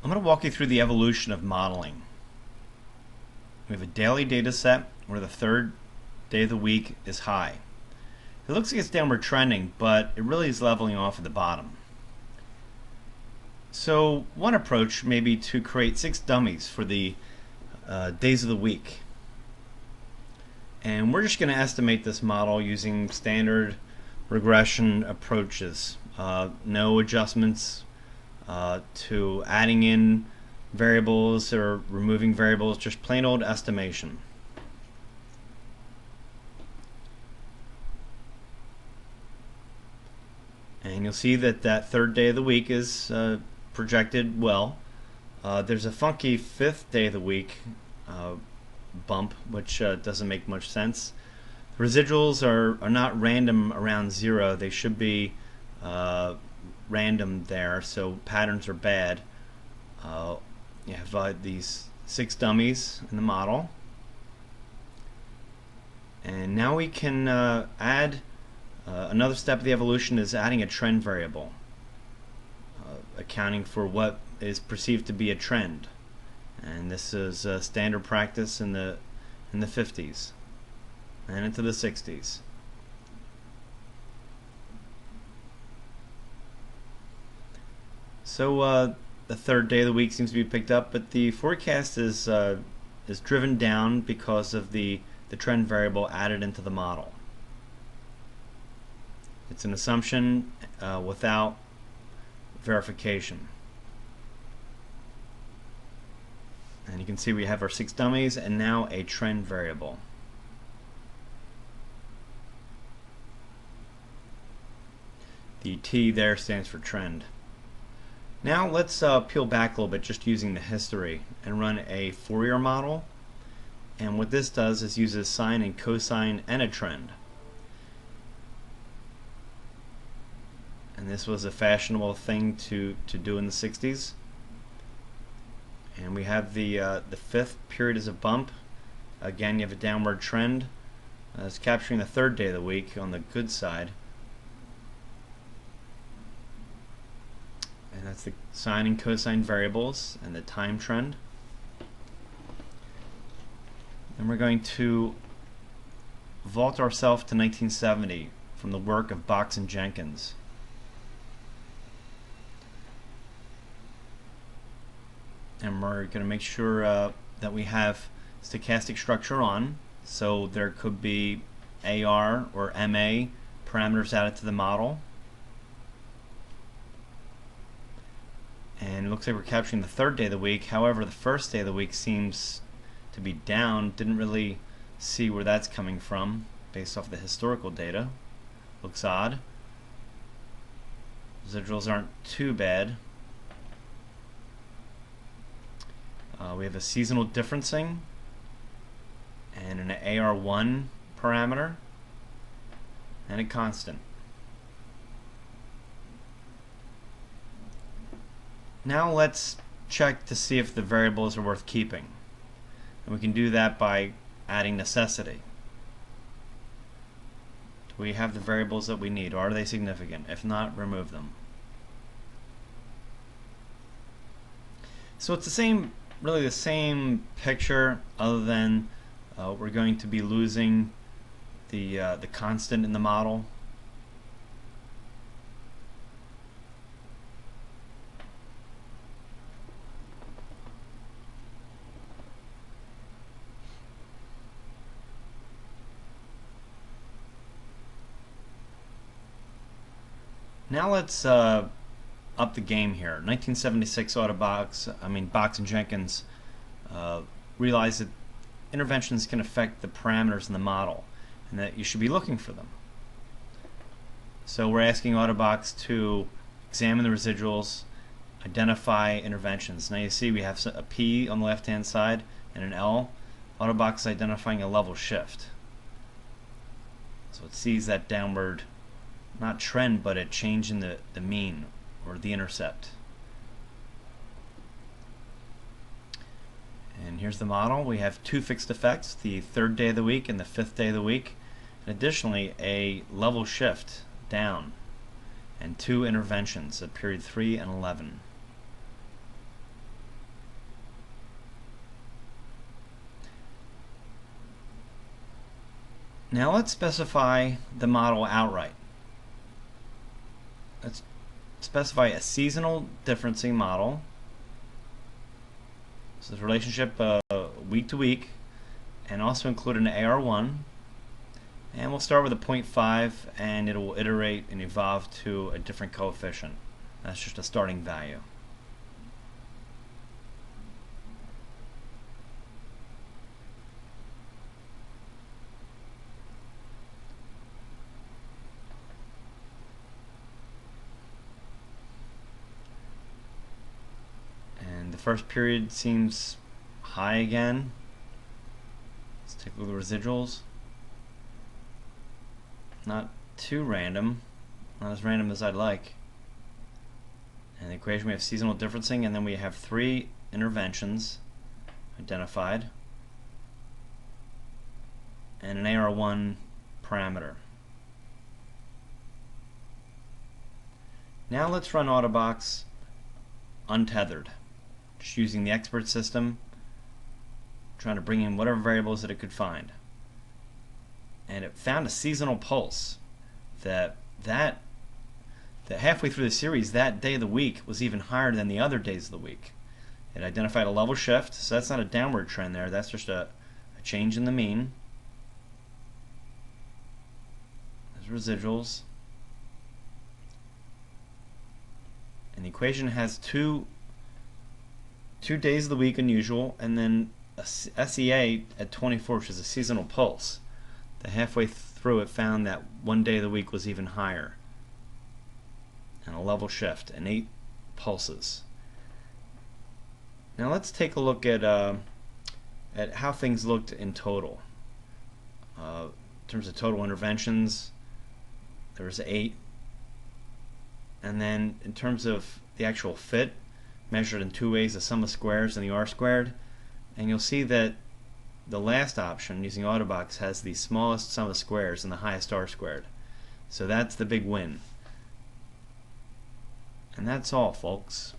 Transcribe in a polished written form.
I'm going to walk you through the evolution of modeling. We have a daily data set where the third day of the week is high. It looks like it's downward trending, but it really is leveling off at the bottom. So one approach may be to create 6 dummies for the days of the week. And we're just going to estimate this model using standard regression approaches. No adjustments to adding in variables or removing variables, just plain old estimation. And you'll see that that third day of the week is projected well. There's a funky 5th day of the week bump, which doesn't make much sense. The residuals are not random around 0. They should be random there, so patterns are bad. You have these 6 dummies in the model, and now we can add another step of the evolution is adding a trend variable, accounting for what is perceived to be a trend, and this is standard practice in the 50s and into the 60s. So the third day of the week seems to be picked up, but the forecast is driven down because of the trend variable added into the model. It's an assumption without verification. And you can see we have our 6 dummies and now a trend variable. The T there stands for trend. Now let's peel back a little bit just using the history and run a Fourier model. And what this does is uses sine and cosine and a trend. And this was a fashionable thing to do in the 60s. And we have the 5th period as a bump. Again, you have a downward trend. It's capturing the third day of the week on the good side. And that's the sine and cosine variables and the time trend. And we're going to vault ourselves to 1970 from the work of Box-Jenkins. And we're going to make sure that we have stochastic structure on, so there could be AR or MA parameters added to the model. And it looks like we're capturing the third day of the week. However, the first day of the week seems to be down. Didn't really see where that's coming from based off the historical data. Looks odd. Residuals aren't too bad. We have a seasonal differencing and an AR1 parameter and a constant. Now let's check to see if the variables are worth keeping. And we can do that by adding necessity. Do we have the variables that we need? Or are they significant? If not, remove them. So it's really the same picture, other than we're going to be losing the constant in the model. Now let's up the game here. 1976 Box-Jenkins realized that interventions can affect the parameters in the model and that you should be looking for them. So we're asking Autobox to examine the residuals, identify interventions. Now you see we have a P on the left hand side and an L. Autobox is identifying a level shift. So it sees that downward, not trend, but a change in the mean or the intercept. And here's the model. We have 2 fixed effects, the third day of the week and the 5th day of the week, and additionally a level shift down and 2 interventions at period 3 and 11. Now let's specify the model outright. Let's specify a seasonal differencing model. This is relationship week to week, and also include an AR1. And we'll start with a 0.5, and it will iterate and evolve to a different coefficient. That's just a starting value. And the first period seems high again. Let's take a look at the residuals. Not too random, not as random as I'd like. And the equation, we have seasonal differencing, and then we have 3 interventions identified and an AR1 parameter. Now let's run Autobox untethered, just using the expert system, trying to bring in whatever variables that it could find. And it found a seasonal pulse that halfway through the series, that day of the week was even higher than the other days of the week. It identified a level shift, so that's not a downward trend there, that's just a change in the mean. There's residuals. And the equation has two days of the week unusual, and then a SEA at 24, which is a seasonal pulse. The halfway through it found that one day of the week was even higher, and a level shift, and 8 pulses. Now let's take a look at how things looked in total. In terms of total interventions, there was 8. And then in terms of the actual fit, measured in 2 ways, the sum of squares and the R squared. And you'll see that the last option, using Autobox, has the smallest sum of squares and the highest R squared. So that's the big win. And that's all, folks.